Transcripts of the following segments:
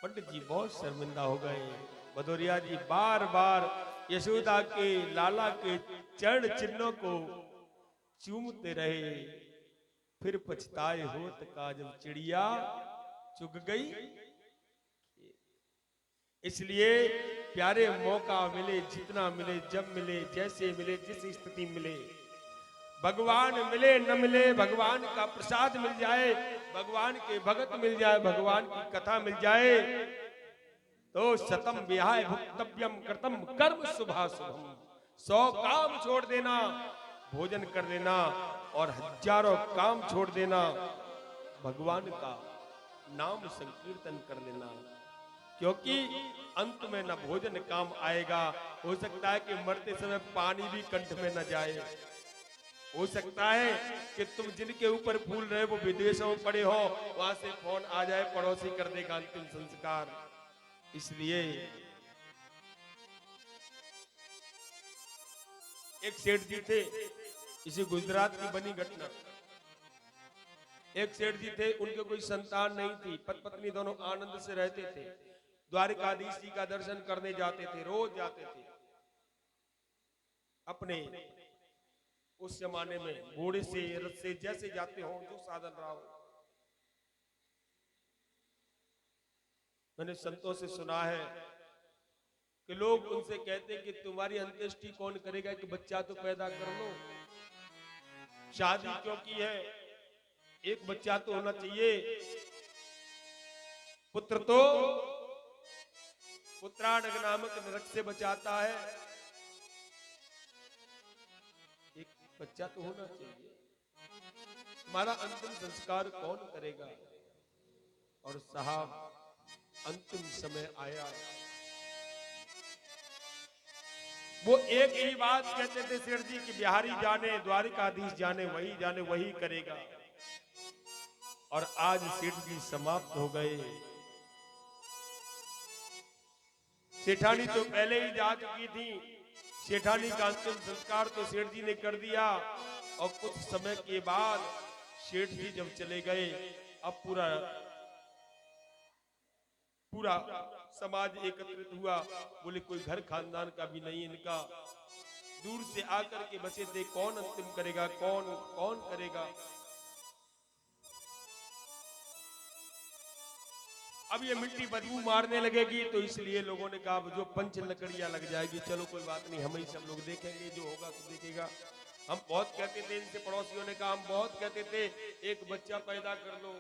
पंडित जी बहुत शर्मिंदा हो गए। भदौरिया जी बार बार यशोदा के लाला के चरण चिन्हों को चूमते रहे। फिर पछताए होत का जब चिड़िया चुग गई। इसलिए प्यारे, मौका मिले, जितना मिले, जब मिले, जैसे मिले, जिस स्थिति मिले, भगवान मिले न मिले, भगवान का प्रसाद मिल जाए, भगवान के भगत मिल जाए, भगवान की कथा मिल जाए, तो शतम विहाय भुक्तव्यम कृतम कर्म शुभाशुभम। 100 काम छोड़ देना, भोजन कर लेना, और हजारों काम छोड़ देना, भगवान का नाम संकीर्तन कर लेना। क्योंकि अंत में न भोजन काम आएगा, हो सकता है कि मरते समय पानी भी कंठ में न जाए, हो सकता है कि तुम जिनके ऊपर फूल रहे वो विदेशों में पड़े हो, वहां से फोन आ जाए, पड़ोसी कर देगा अंतिम संस्कार। इसलिए एक सेठ जी थे, इसी गुजरात की बनी घटना। एक सेठ जी थे, उनके कोई संतान नहीं थी, पति पत्नी दोनों आनंद से रहते थे, द्वारिकाधीश जी का दर्शन करने जाते थे, रोज जाते थे। अपने उस जमाने में घोड़े से, रथ से, जैसे जाते हो, जो साधन रहा हो। मैंने संतों से सुना है कि लोग उनसे कहते कि तुम्हारी अंत्येष्टि कौन करेगा, कि बच्चा तो पैदा कर लो, शादी क्यों की है, एक बच्चा तो होना चाहिए। पुत्र तो पुत्रानग नामक नरक से बचाता है, एक बच्चा तो होना चाहिए। तुम्हारा अंतिम संस्कार कौन करेगा? और साहब, अंतिम समय आया, वो एक ही बात कहते थे सेठ जी कि बिहारी जाने, द्वारिकाधीश जाने, वही जाने, वही करेगा। और आज सेठ जी समाप्त हो गए। सेठानी तो पहले ही जा चुकी थी, सेठानी का अंतिम संस्कार तो सेठ जी ने कर दिया। और कुछ समय के बाद सेठ जी जब चले गए, अब पूरा पूरा समाज एकत्रित हुआ। बोले कोई घर खानदान का भी नहीं इनका, दूर से आकर के बचे थे, कौन अंतिम करेगा, कौन कौन करेगा। अब ये मिट्टी बदबू मारने लगेगी, तो इसलिए लोगों ने कहा जो पंच लकड़ियां लग जाएगी, चलो कोई बात नहीं, हम ही सब लोग देखेंगे, जो होगा तो देखेगा। हम बहुत कहते थे, इनसे पड़ोसियों ने कहा, हम बहुत कहते थे एक बच्चा पैदा कर लो,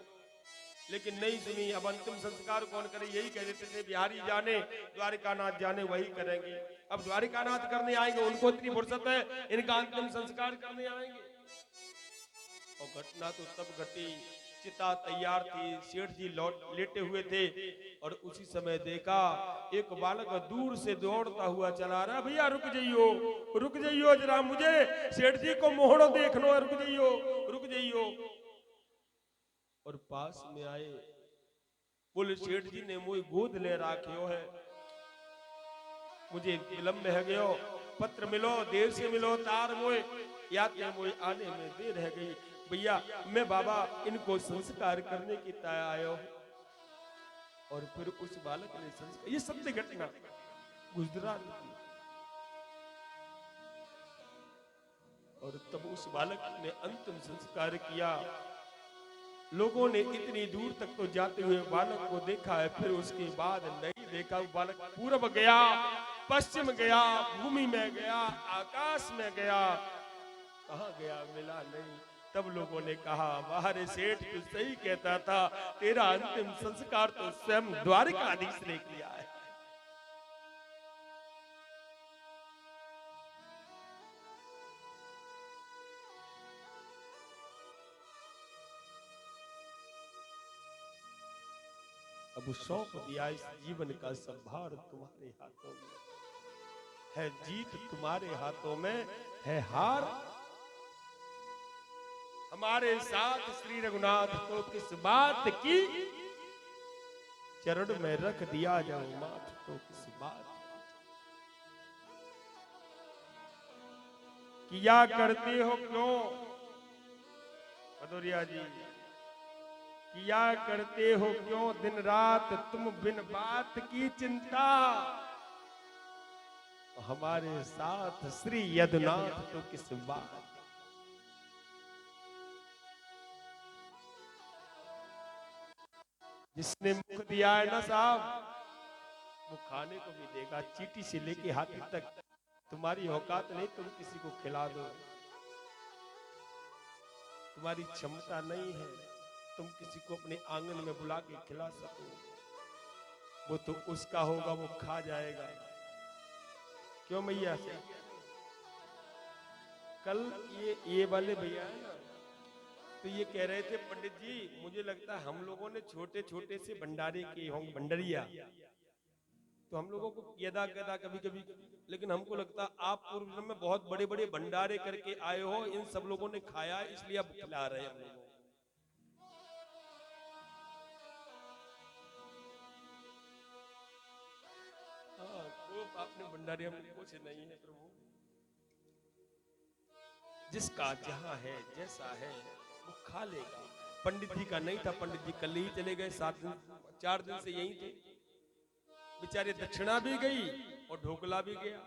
लेकिन नहीं सुनी। अब अंतिम संस्कार कौन करे, यही कह देते थे बिहारी जाने, द्वारिकानाथ जाने, वही करेंगे। अब द्वारिकानाथ करने आएंगे, उनको इतनी फुर्सत है, इनका अंतिम संस्कार करने आएंगे। और घटना तो तब घटी, चिता तैयार थी, सेठ जी लौट लेटे हुए थे, और उसी समय देखा एक बालक दूर से दौड़ता हुआ चला रहा। भैया रुक जाइयो, रुक जाइयो जरा, मुझे सेठ जी को मोहड़ो देख लो, रुक जाइयो, रुक जाइयो। और पास में आए, बोले सेठ जी ने मुझे गोद ले राख्यो है, मुझे विलंब है गयो, पत्र मिलो, देर से मिलो, तार मोए याते मोए आने में देर रह गई। भैया मैं बाबा इनको संस्कार करने की तय आयो। और फिर उस बालक ने संस्कार, ये सत्य घटना गुजरात की। और तब उस बालक ने अंतिम संस्कार किया। लोगों ने इतनी दूर तक तो जाते हुए बालक को देखा है, फिर उसके बाद नहीं देखा। बालक पूर्व गया, पश्चिम गया, भूमि में गया, आकाश में गया, कहां गया मिला नहीं। तब लोगों ने कहा, बाहर सेठ तू सही कहता था, तेरा अंतिम संस्कार तो स्वयं द्वारिकाधीश ने किया है। अब सौंप दिया इस जीवन का संभार तुम्हारे हाथों में है, जीत तुम्हारे हाथों में है हार। हमारे साथ श्री रघुनाथ तो किस बात की, चरण में रख दिया जाओ माथ तो किस बात किया करते हो क्यों। भदौरिया जी किया करते हो क्यों दिन रात तुम बिन बात की चिंता, हमारे साथ श्री यदुनाथ तो किस बात। जिसने मुख दिया है ना साहब, वो खाने को भी देगा, चींटी से लेके हाथी तक। तुम्हारी औकात नहीं तुम किसी को खिला दो, तुम्हारी क्षमता नहीं है तुम किसी को अपने आंगन में बुला के खिला सको। वो तो उसका होगा, वो खा जाएगा। क्यों मैया से कल ये वाले भैया है ना, तो ये कह रहे थे पंडित जी मुझे लगता है हम लोगों ने छोटे छोटे से भंडारे किए होंगे, भंडरिया, तो हम लोगों को यदा कदा कभी कभी, लेकिन हमको लगता आप पूर्व जन्म में बहुत बड़े बड़े भंडारे करके आए हो, इन सब लोगों ने खाया इसलिए अब खिला रहे हैं हम लोगों। आपने भंडारे में कुछ नहीं है प्रभु, जिसका जहां है जैसा है वो खा लेगा। पंडित जी का नहीं था, पंडित जी कल ही चले गए, 4 दिन से यहीं थे बेचारे। दक्षिणा भी गई और ढोकला भी गया।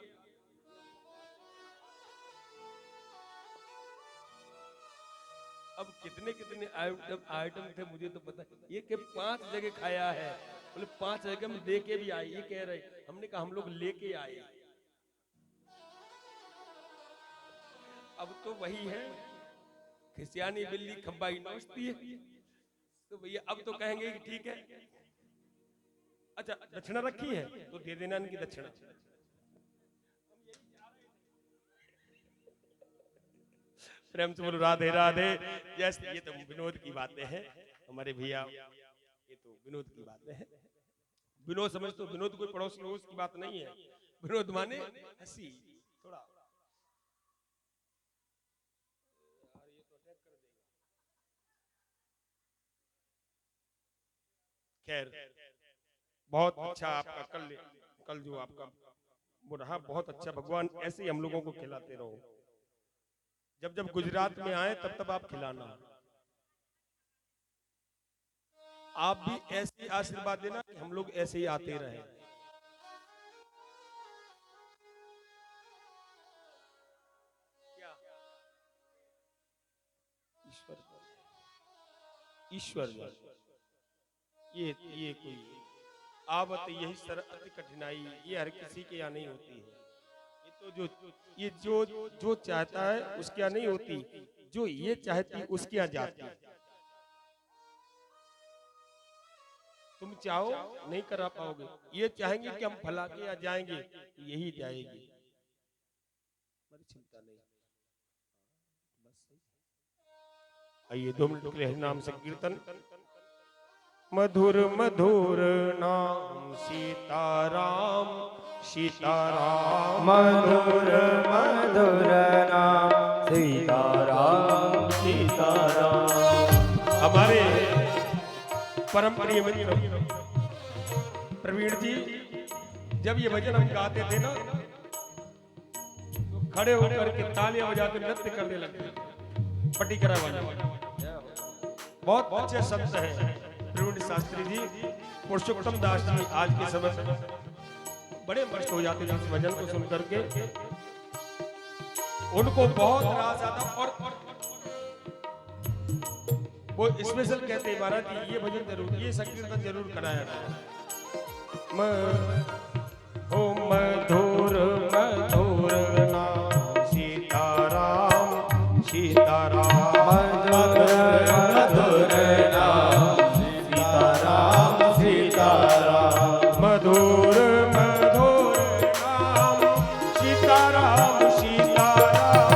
अब कितने कितने आइटम थे मुझे तो पता, ये कि 5 जगह खाया है, बोले 5 जगह हम लेके भी आए। ये कह रहे, हमने कहा हम लोग लेके आए। अब तो वही है, खिसियानी बिल्ली खब्बा ही नोचती है। तो भैया अब तो कहेंगे कि ठीक है, अच्छा दक्षिणा रखी है तो दे देना इनकी दक्षिणा। प्रेम से बोलो राधे राधे। जैसे ये तो विनोद की बातें हैं हमारे भैया, ये तो विनोद की बातें हैं। विनोद समझ तो विनोद कोई पड़ोस रोज की बात नहीं है, विनोद माने हंसी थोड़ा। खैर बहुत अच्छा आपका कल जो आपका वो रहा बहुत अच्छा। भगवान ऐसे ही हम लोगों को खिलाते रहो। जब जब गुजरात में आए तब तब आप खिलाना। आप भी ऐसे आशीर्वाद देना कि हम लोग ऐसे ही आते रहे। ईश्वर ईश्वर ये कोई आवत यही सर अति कठिनाई, ये हर किसी के यहाँ नहीं होती है। ये तो जो चाहता है उसके यहाँ नहीं होती, जो ये चाहती उसके यहाँ जाती। तुम चाहो नहीं करा पाओगे, ये चाहेंगे कि हम फला के यहाँ जाएंगे, यही जाएगी। चिंता नहीं। आइए 2 मिनट के लिए नाम संकीर्तन। मधुर मधुर नाम सीताराम सीताराम, मधुर मधुर नाम सीताराम सीताराम। हमारे परम प्रिय मित्र प्रवीण जी जब ये भजन हम गाते थे ना तो खड़े होकर के तालियां बजाते नृत्य करने लगते। पटिकरा वाले बहुत अच्छे संत हैं प्रवीण शास्त्री जी, पुरुषोत्तम दास जी। आज के समय बड़े मस्त हो जाते हैं इस भजन को सुन करके, उनको बहुत रास आता। और वो स्पेशल कहते हैं महाराज जी ये भजन जरूर, ये संकीर्तन जरूर कराया जाए। मधुर मधुर नाम सीताराम सीताराम, मधुर मधुर नाम सीताराम सीताराम, मधुर मधुर नाम सीताराम सीताराम,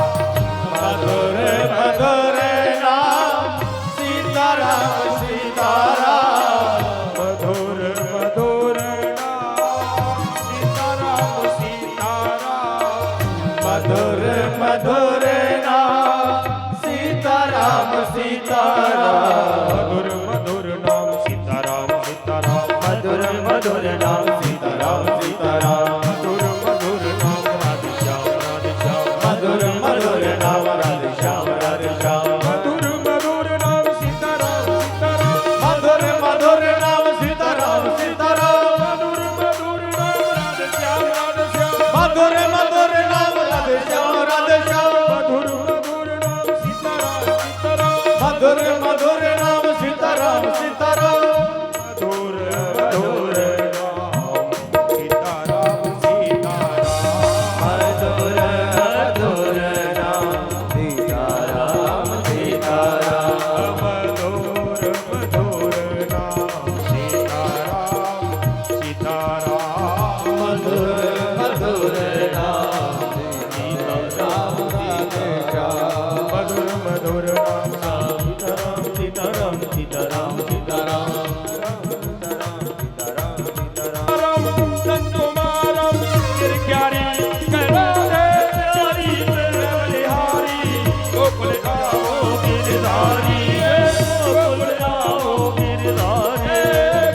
मधुर मधुर नाम सीताराम सीताराम, मधुर मधुर नाम सीताराम सीताराम, मधुर मधुर नाम सीताराम सीताराम, मधुर मधुर नाम सीताराम सीताराम, मधुर मधुर नाम सीताराम सीताराम, मधुर मधुर नाम राधे श्याम राधे श्याम, मधुर मधुर नाम राधे श्याम राधे श्याम, मधुर मधुर नाम सीताराम सीताराम, मधुर मधुर नाम सीताराम सीताराम मधुर मधुर नाम सीताराम सीताराम मधुर मधुर नाम सीताराम सीताराम मधुर मधुर नाम सीताराम सीताराम मधुर मधुर नाम सीताराम सीताराम मधुर मधुर नाम सीताराम सीताराम सीताराम सीताराम राम संतुमारम गिरग्यारी करा दे प्यारी बलिहारी गोकुल आओ गिरधारी गोकुल आओ गिरधारी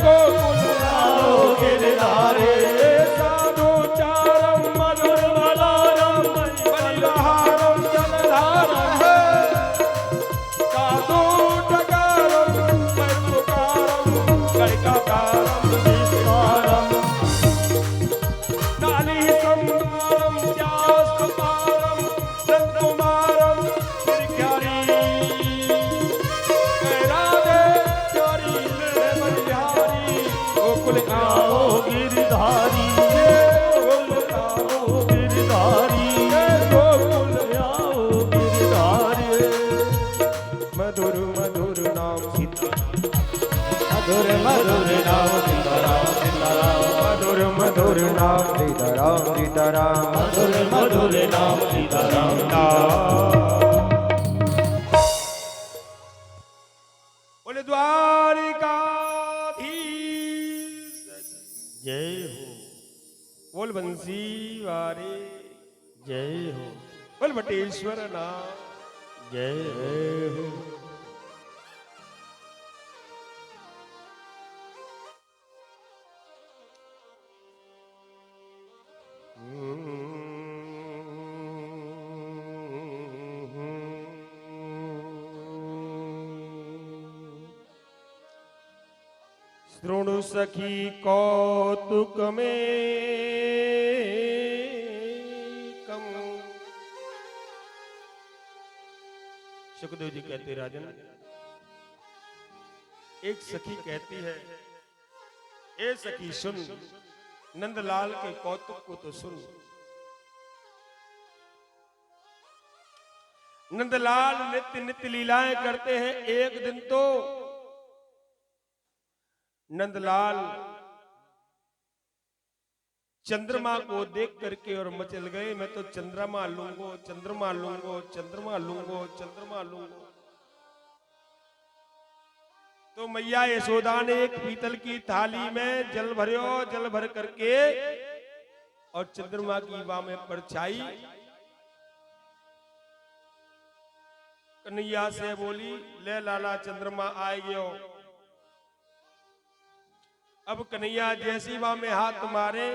गोकुल आओ गिरधारी साधु चारम मधुर मलारम बलिहारम जलधारम साधु डकारम पैतुकारम गणिकाकारम विस्तारम नाली संहारम व्यासपारम संकुमारम गिरग्यारी करा दे प्यारी बलिहारी गोकुल आओ गिरधारी गोकुल आओ गिरधारी गोकुल आओ गिरधारी मधुर मधुर नाम सीता मधुर मधुर नाम सीताराम सीताराम मधुर मधुर नाम सीताराम सीताराम मधुर मधुर नाम सीताराम बोले द्वारिकाधीश जय हो बोल बंसी वारे जय हो बोल बटेश्वर नाम जय हो शृणु सखी कौतुक में कम। सुखदेव जी कहते राजन, एक सखी कहती है, ए सखी सुन, नंदलाल के कौतुक को तो सुन। नंदलाल नित्य नित्य लीलाएं करते हैं। एक दिन तो नंदलाल चंद्रमा को देख करके और मचल गए, मैं तो चंद्रमा लूंगो, चंद्रमा लूंगो, चंद्रमा लूंगो, चंद्रमा लूंगो। तो मैया यशोदा ने एक पीतल की थाली में जल भरियो, जल भर करके और चंद्रमा की बा में परछाई कन्हैया से बोली, ले लाला चंद्रमा आए गयो। अब कन्हैया जैसी बा में हाथ मारे,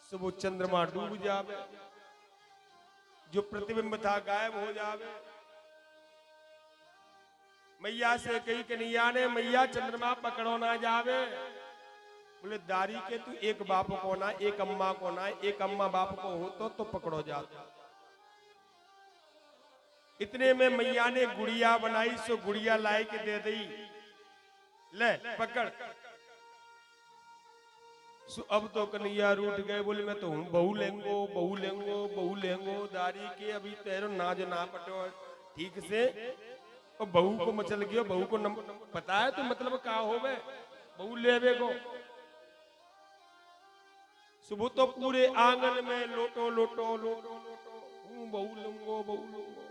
सो वो चंद्रमा डूब जावे, जो प्रतिबिंब था गायब हो जावे। मैया से कही कन्हैया ने, मैया चंद्रमा पकड़ो ना जावे। बोले दारी के तू एक बाप को ना, एक अम्मा को ना, एक अम्मा बाप को हो तो पकड़ो जाता। इतने में मैया ने गुड़िया बनाई, सो गुड़िया लाई के दे दी, ले पकड़। सो अब तो कन्हैया रूठ गए, बोले मैं तो हूं बहू लेंगो, बहू लेंगो, बहू लेंगो। दारी के अभी तेरो नाज ना पटो ठीक से, और बहू को मचल गयो। बहू को पता है तो मतलब का होवे, बहू लेवे को। सुबह तो पूरे आंगन में लोटो लोटो लोटो लोटो, हूं बहू लूंगो, बहू लूंगो,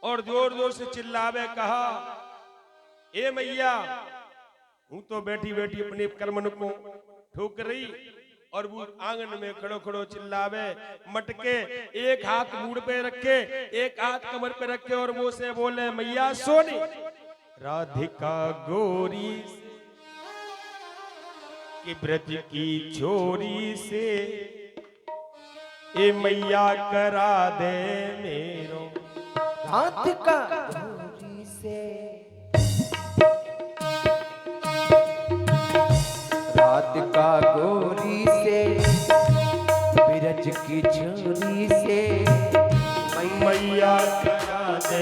और जोर जोर से चिल्लावे। कहा, ए मैया, हूं तो बैठी बैठी अपने कर्मन को ठोक रही, और वो आंगन में खड़ो खड़ो चिल्लावे। मटके एक हाथ मूड पे रखे, एक हाथ कमर पे रखे, और वो से बोले, मैया सोनी राधिका गोरी कि ब्रज की छोरी से ए मैया करा दे मेरो राधिका गोरी से, राधिका गोरी से ब्रज बिरज की छोरी से मैया करा दे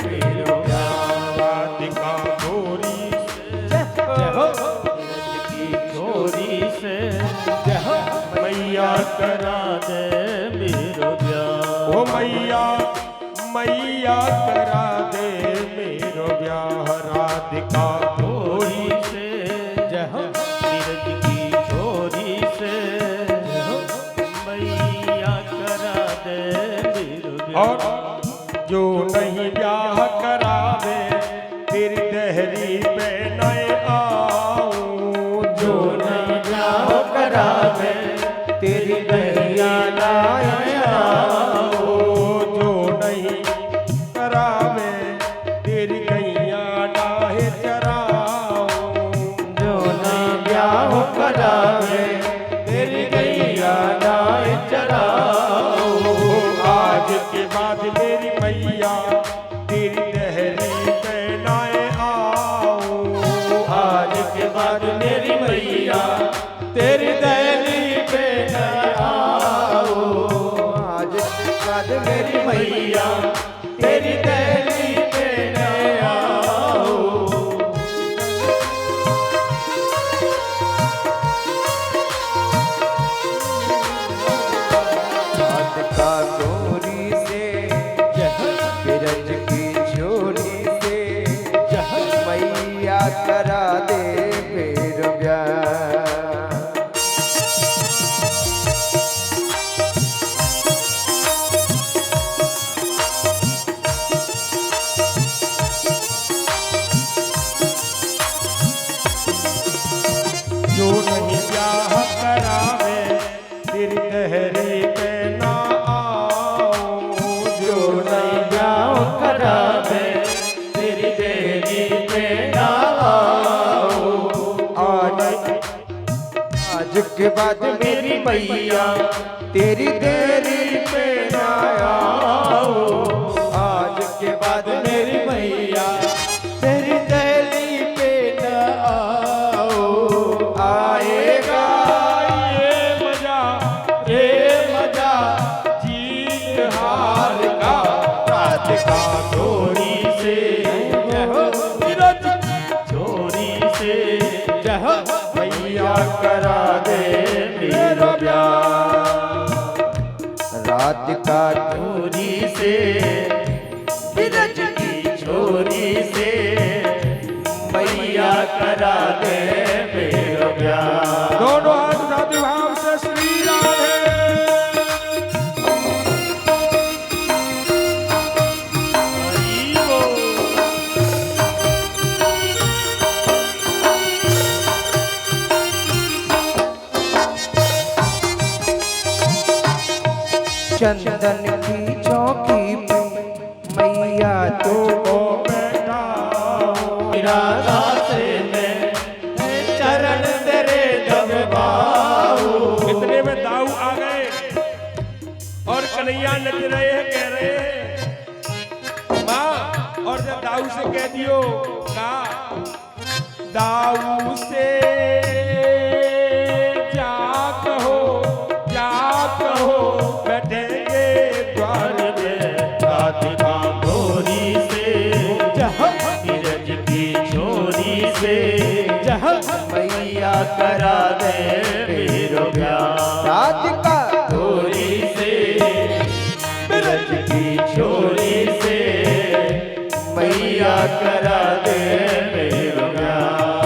मेरो प्यार राधिका गोरी जय हो बिरज की छोरी से मैया करा दे मेरो प्यार ओ मैया मैया करा दे मेरो ब्याह राधिका छोरी से जय हो बिरज की छोरी से मैया करा दे मेरो प्यार और जो नहीं ब्याह करावे तेरी दहरी पे न आऊं जो नहीं ब्याह करावे तेरी दहिया लाया जो नहीं करावे तेरी गैया डाहे चराऊं जो नहीं ब्याह करावे तेरी गैया लाए चराओ आज के बाद मेरी मैया तेरी दहरी पे न आऊं आज के बाद मेरी मैया तेरी दहली पे न आओ आज के बाद मेरी मैया तेरी दहली पे न आओ राधिका गोरी से बिरज की छोरी से मैया करा दे मेरो ब्याह जो नहीं ब्याह करावे तेरी दहरी पे न आऊं जो नहीं ब्याह करावे तेरी दहली पे न आओ आज के बाद मेरी मैया तेरी देरी पे न आओ आज के बाद मेरी मैया तेरी देरी पे न आओ आएगा ये मजा जीत हार का राधिका छोरी से बिरज छोरी से मैया करा दे मेरो ब्याह राधिका छोरी से बिरज की छोरी से मैया करा दे मेरो ब्याह दोनों हाथ उठाते भाव से श्री राधे चंदन की चौकी पे मैया तो बैठा इरादा से मैं चरण तेरे दबाऊं इतने में दाऊ आ गए और कन्हैया नच रहे हैं कह रहे हैं माँ और जब दाऊ से कह दियो का दाऊ से जा कहो बैठेंगे द्वार में राधिका गोरी से बिरज की छोरी से मैया करा दे मेरो ब्याह राधिका गोरी से बिरज की छोरी से मैया करा दे मेरो ब्याह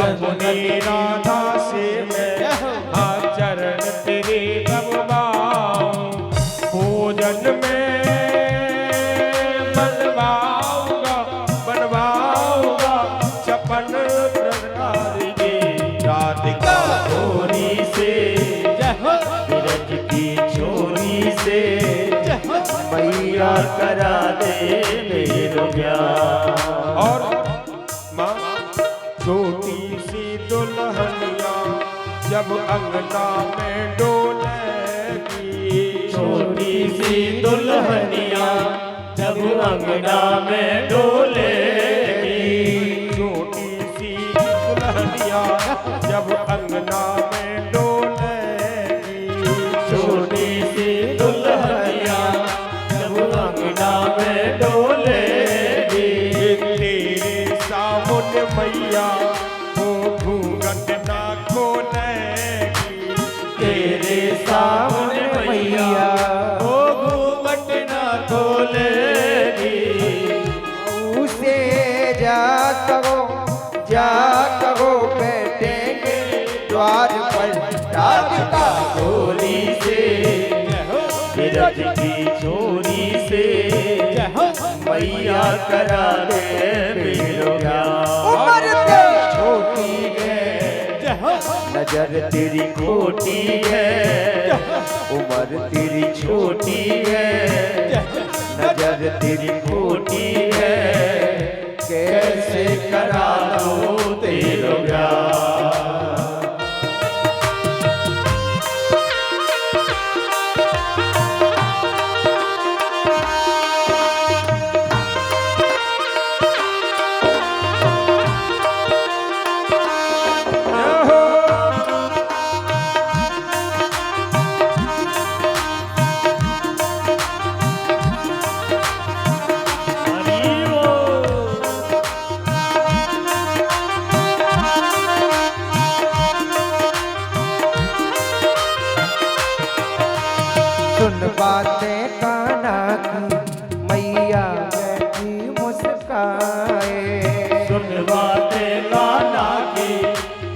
अपनी राधा से मैं हाँ चरण तेरे दबाऊं, भोजन में बनवाऊंगा बनवाऊंगा छपन प्रकार के राधिका छोरी से ब्रज की छोरी से मैया करा दे मेरो ब्याह। और माँ छोटी सी दुल्हनिया जब अंगना में डोलेगी, छोटी सी दुल्हनिया जब अंगना में डोलेगी, छोटी सी दुल्हनिया जब अंगना में डोलेगी, छोटी सी दुल्हनिया जब अंगना में डोलेगी, तेरे सामने मैया वो घूंघट ना खोलेगी, तेरे सामने मैया वो घूंघट ना खोलेगी। उसे जा करो बैठेंगे द्वार पर राधिका छोरी से ब्रज की छोरी से मैया करा दे मेरो ब्याह। उम्र तेरी छोटी है नजर तेरी खोटी है, उम्र तेरी छोटी है नजर तेरी खोटी है, कैसे करा दो तेरो ब्याह। सुन बातें कान्हा की मैया बैठी मुस्काए, सुन बातें कान्हा की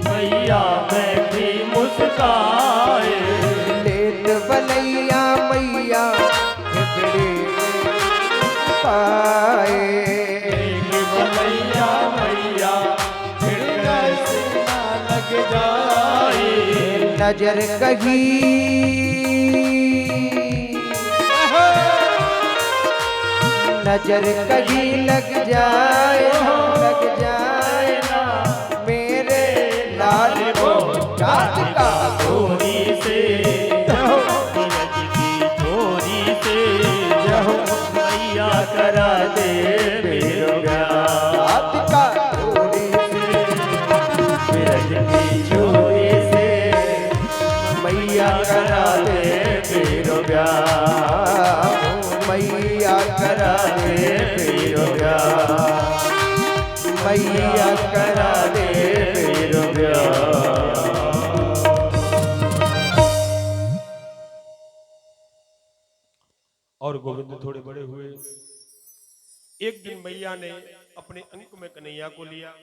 मैया बैठी मुस्काए, लेत बलैया मैया हिबड़े पाए, मैया मैया फिर कैसे ना लग जाए, नजर कहीं नजर कहीं लग जाए ना मेरे लाल को राधिका छोरी से ब्रज की छोरी से मैया करा दे मेरो ब्याह। राधिका छोरी ब्रज की छोरी से मैया करा दे मेरो ब्याह, मैया करा दे मेरो ब्याह, मैया करा दे मेरो ब्याह। और गोविंद थोड़े बड़े हुए। एक दिन मैया ने अपने अंक में कन्हैया को लिया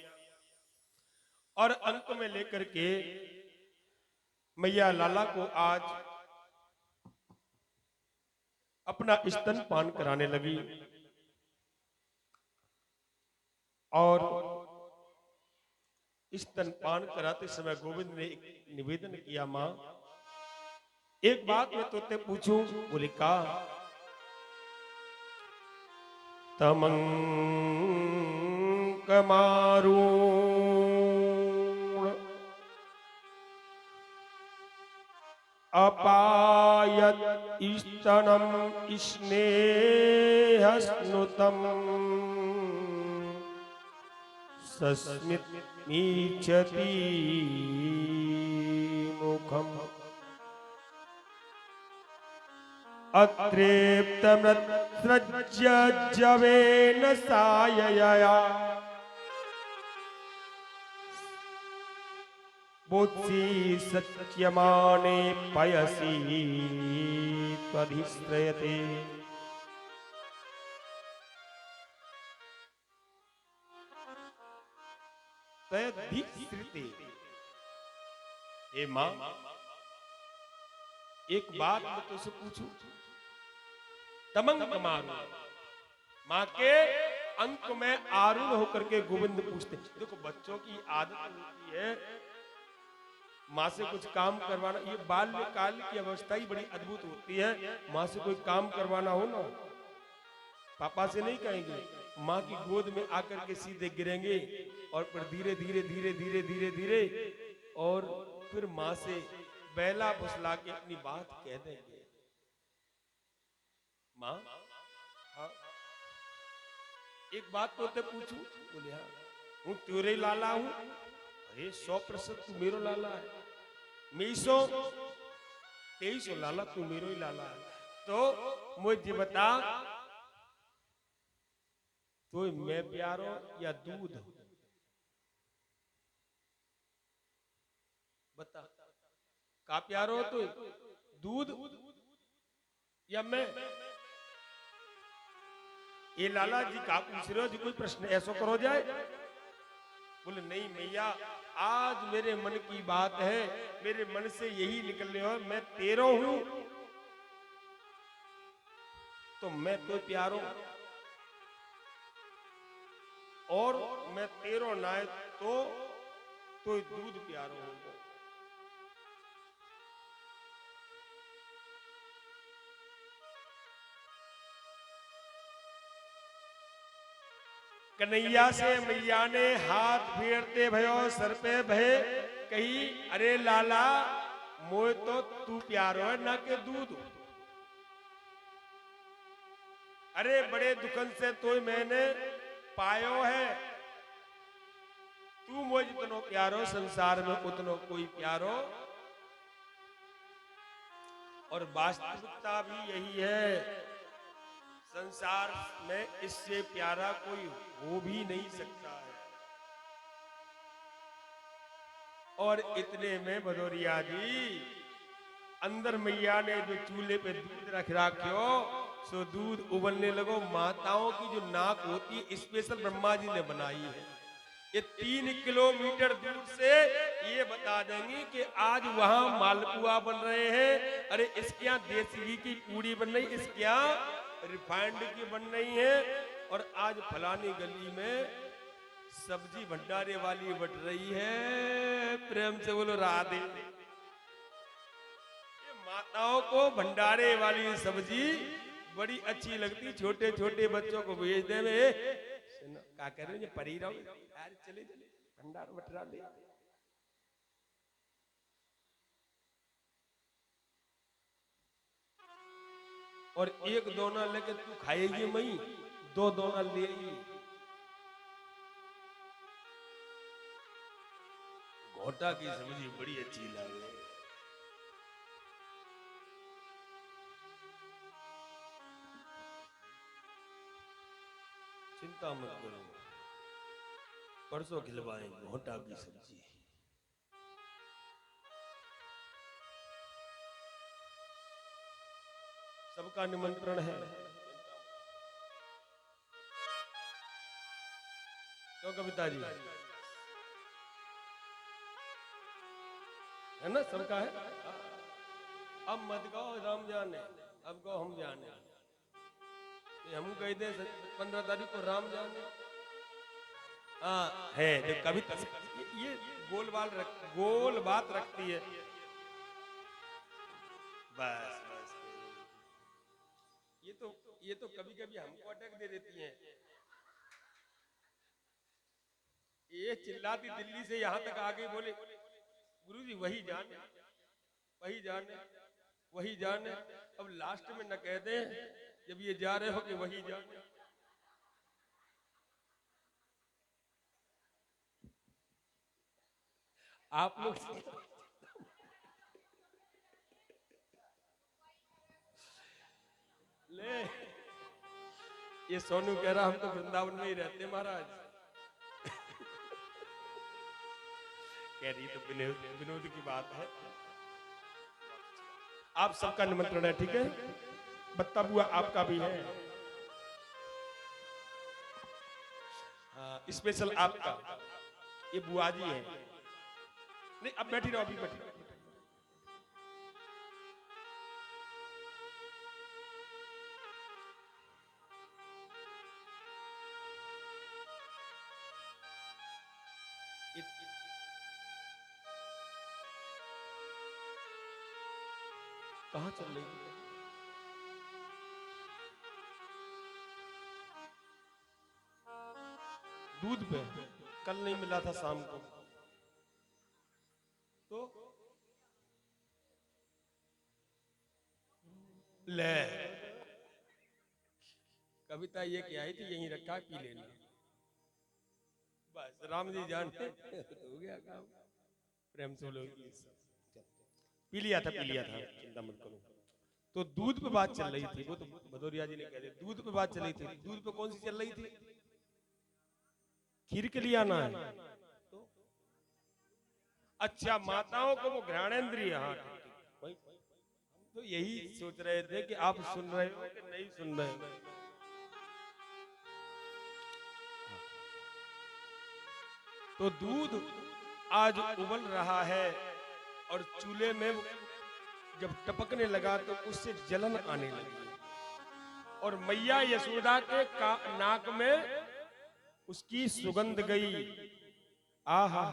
और अंक में लेकर के मैया लाला को आज अपना स्तन पान कराने लगी। और स्तन पान कराते समय गोविंद ने एक निवेदन किया, मां एक बात मैं तोते पूछूं? बोले का? तमंक मारू अपायत स्तनम स्नेहस्नुतम सस्मितमीच्छति मुखम अतृप्तमृत्सृज्यवेन सायया बोधि सत्यमाने पयसी त्वधिश्रयते। सधिश्रिते। हे मां, एक बात मैं तुझसे पूछूं, तमंग मारू। मां के अंक में आरूढ़ होकर के गोविंद पूछते। देखो बच्चों की आदत होती है माँ से कुछ काम करवाना। ये बाल्यकाल की अवस्था ही बड़ी अद्भुत होती है। माँ से कोई काम करवाना हो ना, पापा से नहीं कहेंगे, माँ की गोद में आकर के सीधे गिरेंगे और फिर धीरे धीरे धीरे धीरे धीरे धीरे और फिर माँ से बैला फुसला के अपनी बात कह देंगे। माँ, हाँ, एक बात तो ते पूछूं? बोले हाँ, हूँ तेरे लाला हूं। अरे 100% तू मेरो लाला है। मीसो 23 लाला, तू मेरो ही लाला है। तो मुझे बता, तो मैं प्यारो या दूध? बता, का प्यारो तो दूध या मैं? ये लाला जी का पूछ रहे हो जी? कोई प्रश्न ऐसा करो जाए? बोले नहीं मैया, आज मेरे मन की बात है, मेरे मन से यही निकल रहे हो, मैं तेरो हूं तो मैं तो प्यारो, और मैं तेरो ना तो दूध प्यारो हूं। कन्हैया से मैया ने हाथ फेरते भयो सर पे भय कही, अरे लाला मोए तो तू प्यारो है ना के दूध। अरे बड़े दुखन से तो मैंने पायो है, तू मुझे जितनो प्यारो संसार में उतनो कोई प्यारो। और वास्तविकता भी यही है, संसार में इससे प्यारा कोई हो भी नहीं सकता है। और इतने में भदौरिया जी, अंदर मैया ने जो चूल्हे पे दूध रख रखो, सो दूध उबलने लगो। माताओं की जो नाक होती है स्पेशल ब्रह्मा जी ने बनाई है। ये 3 किलोमीटर दूर से ये बता देंगी कि आज वहां मालपुआ बन रहे हैं, अरे इसके यहाँ देसी घी की पूड़ी बन रही, इसके यहाँ रिफाइंड की बन रही है, और आज फलानी गली में सब्जी भंडारे वाली बट रही है। प्रेम से बोलो राधे। ये माताओं को भंडारे वाली सब्जी बड़ी अच्छी लगती, छोटे छोटे बच्चों को भेज दे में क्या कर रहे हैं परी रहो यार, चले चले भंडार बटरा ले। और एक दोना लेके तू खाएगी मई, 2 दोना ले आई। घोटा की सब्जी बड़ी अच्छी लगे। चिंता मत करो, परसों खिलवाएंगे घोटा की सब्जी। सबका निमंत्रण है। तो कविता जी है ना, सबका है। अब मत गाओ राम जाने, अब गाओ हम जाने। हम कह दे 15 तारीख को राम जाने। हाँ है, जो कविता ये गोल बात रखती है। बस बस, ये तो कभी कभी हमको अटक दे देती हैं। ये चिल्लाती दिल्ली से यहां तक आ गई, बोले गुरुजी वही जाने वही जाने वही जाने। अब लास्ट में न कह दे जब ये जा रहे हो कि वही जाने। आप लोग ले, ये सोनू कह रहा हम तो वृंदावन में ही रहते महाराज। कह रही तो विनोद की बात है। आप सबका निमंत्रण है, ठीक है। बत्ता बुआ आपका भी है, स्पेशल आपका। ये बुआ जी है। नहीं अब बैठी रहो, अभी बैठी रहो। कहाँ चल रही थी? दूध पे कल नहीं मिला था शाम को, तो ले कविता ये क्या आई थी, यहीं रखा पी लेना, बस राम जी जान हो गया काम। प्रेम से लोग पी लिया था, चिंता मत करो। तो दूध पे बात चल रही थी, वो तो भदौरिया जी ने कह दिया दूध पे बात चल रही थी। दूध पे कौन सी चल रही थी? खीर के लिए आना है तो अच्छा, माताओं को वो घ्राणेंद्रिय, हाँ ठीक, तो यही सोच रहे थे कि आप सुन रहे हो कि नहीं सुन रहे हो। तो दूध आज उबल रहा है और चूल्हे में जब टपकने लगा तो उससे जलन आने लगी और मैया यशोदा के नाक में उसकी सुगंध गई। आहा,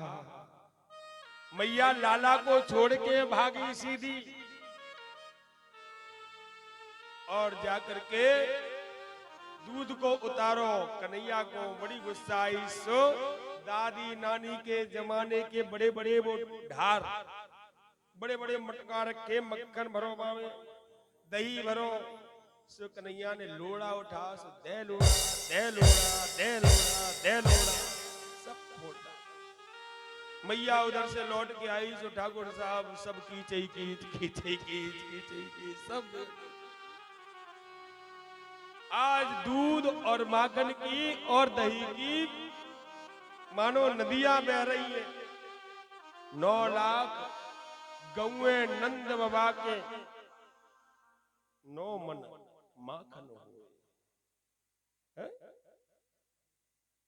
मैया लाला को छोड़ के भागी सीधी और जाकर के दूध को उतारो। कन्हैया को बड़ी गुस्सा आई। सो दादी नानी के जमाने के बड़े बड़े वो ढार, बड़े बड़े मटका रखे, मक्खन भरो बावे, दही भरो। सो कन्हैया ने लोड़ा उठा, सो दे लोड़ा, दे लोड़ा, दे लोड़ा, दे लोड़ा, सब फोड़ा। मैया उधर से लौट के आई, सो ठाकुर साहब सब कीचे कीच, कीचे कीच, कीचे कीच, सब। आज दूध और माखन की और दही की मानो नदियां बह रही है। 9 लाख गौए नंद बाबा के 9 मन माखन हुए।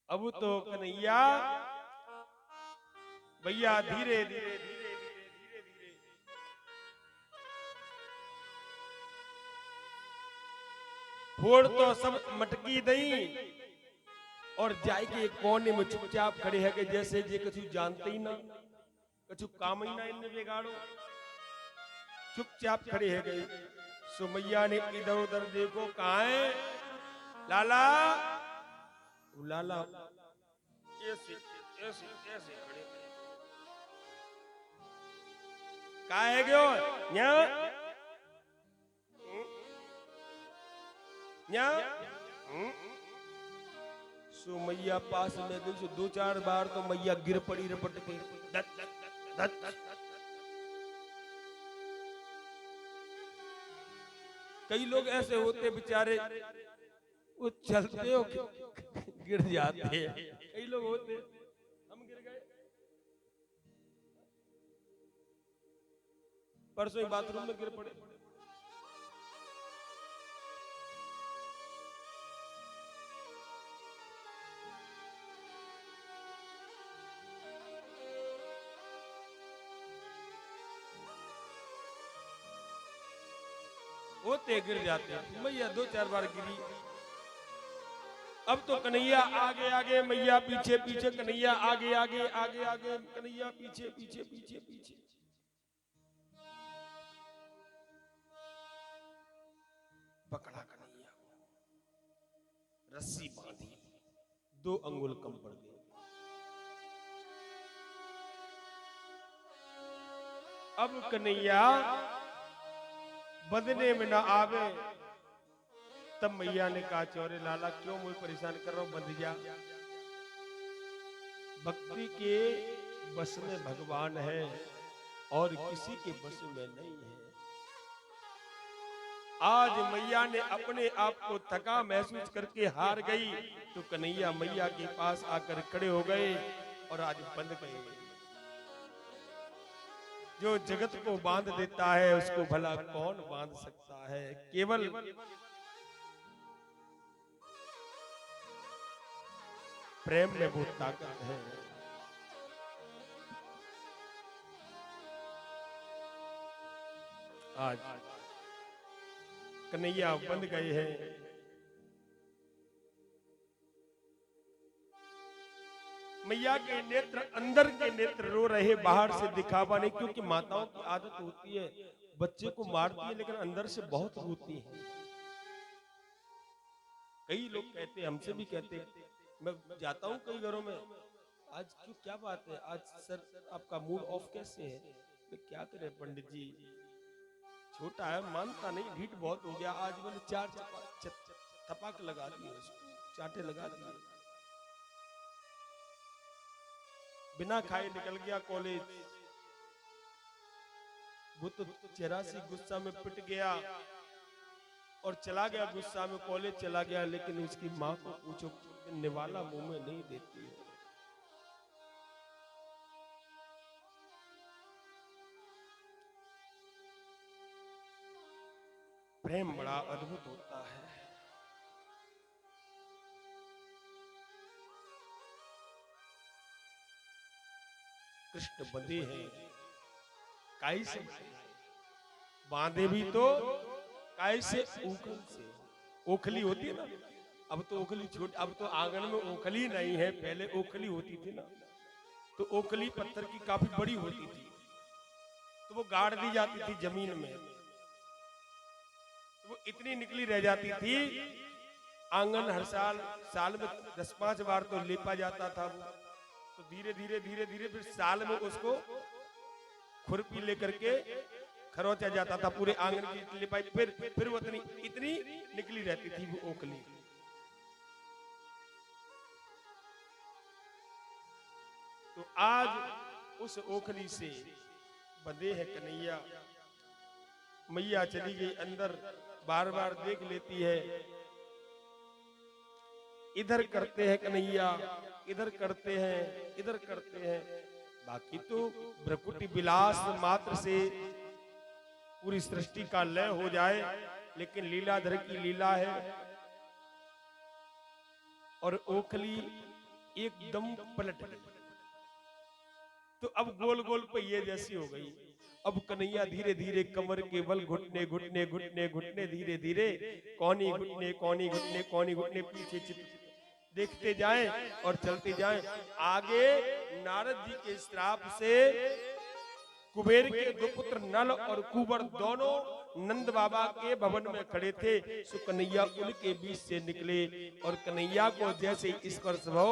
अब तो कन्हैया भैया धीरे धीरे धीरे धीरे धीरे धीरे फोड़ तो सब मटकी दई और जाए के कोने में चुपचाप खड़े है कि जैसे जे कछु जानते ही ना, कछु काम ही ना इनने बिगाड़ो, चुपचाप खड़े है गए। सो मैया ने इधर उधर देखो, कहाँ है लाला? लाला ऐसे ऐसे ऐसे खड़े, कहाँ है गयो? न्या सो मैया पास में गई। सो 2-4 बार तो मैया गिर पड़ी रपट के। कई लोग ऐसे होते बेचारे, वो चलते हो गिर जाते हैं। कई लोग होते, हम गिर गए परसों ही बाथरूम में गिर पड़े। होते गिर जाते हैं। मैया 2-4 बार गिरी। अब तो कन्हैया आगे आगे, मैया पीछे पीछे, कन्हैया आगे आगे, आगे आगे, कन्हैया पीछे पीछे पीछे पीछे। पकड़ा कन्हैया, रस्सी बांधी, 2 अंगुल कम पड़ गए। अब कन्हैया बदने में ना आवे। तब मैया ने कहा, चौरे लाला क्यों मुझे परेशान कर रहा हूं, बंध जा। भक्ति के बस में भगवान है और किसी के बस में नहीं है। आज मैया ने अपने आप को थका महसूस करके हार गई, तो कन्हैया मैया के पास आकर खड़े हो गए और आज बंध गए। जो जगत को बांध देता है उसको भला कौन बांध सकता है। केवल प्रेम में वो ताकत है। आज कन्हैया बंध गए हैं। मैया के नेत्र, अंदर के नेत्र रो रहे, बाहर से दिखावा नहीं, क्योंकि माताओं की आदत होती है बच्चे को मारती है लेकिन अंदर से बहुत रोती है। कई लोग कहते हैं, हमसे भी कहते हैं, मैं जाता हूँ कई घरों में, आज क्यों, क्या बात है, आज सर आपका मूड ऑफ कैसे है? मैं क्या करे पंडित जी, छोटा है, मानता नहीं, ढीठ बहुत हो गया। आज मैंने 4 थपाक लगा दिए, उसको चाटे लगा दिए, बिना खाए निकल गया कॉलेज। वो तो जरा सी गुस्सा में पिट गया और चला गया, गुस्सा में कॉलेज चला गया, लेकिन उसकी माँ को पूछो, निवाला मुंह में नहीं देती है। प्रेम बड़ा अद्भुत होता है। कृष्ण बंधे हैं काई से, बांधे भी तो काई से, ओखल से। ओखली होती है ना, अब तो ओखली छोटी, अब तो आंगन में ओखली नहीं है, पहले ओखली होती थी ना, तो ओखली पत्थर की काफी बड़ी होती थी, तो वो गाड़ दी जाती थी जमीन में, तो वो इतनी निकली रह जाती थी। आंगन हर साल में 10-5 बार तो लेपा जाता था वो, तो धीरे धीरे फिर साल में उसको खुरपी लेकर के खरोचा जाता था पूरे आंगन की लिपाई, फिर वो इतनी निकली रहती थी वो ओखली। तो आज उस ओखली से बंधे हैं कन्हैया। मैया चली गई अंदर, बार बार देख लेती है, इधर करते हैं कन्हैया, इधर करते हैं, इधर करते हैं। बाकी तो भ्रकुटी विलास मात्र से पूरी सृष्टि का लय हो जाए, लेकिन लीलाधर की लीला है। और ओखली एकदम पलट गई, तो अब गोल गोल पहिए जैसी हो गई। अब कन्हैया धीरे धीरे कमर के बल घुटने घुटने घुटने घुटने धीरे धीरे कौनी घुटने कौनी घुटने कौनी घुटने पीछे चित्र देखते जाएं और चलते जाएं। आगे नारद जी के श्राप से कुबेर के 2 पुत्र नल और कुबर दोनों नंद बाबा के भवन में खड़े थे। सो कन्हैया उनके बीच से निकले और कन्हैया को जैसे स्पर्श हो,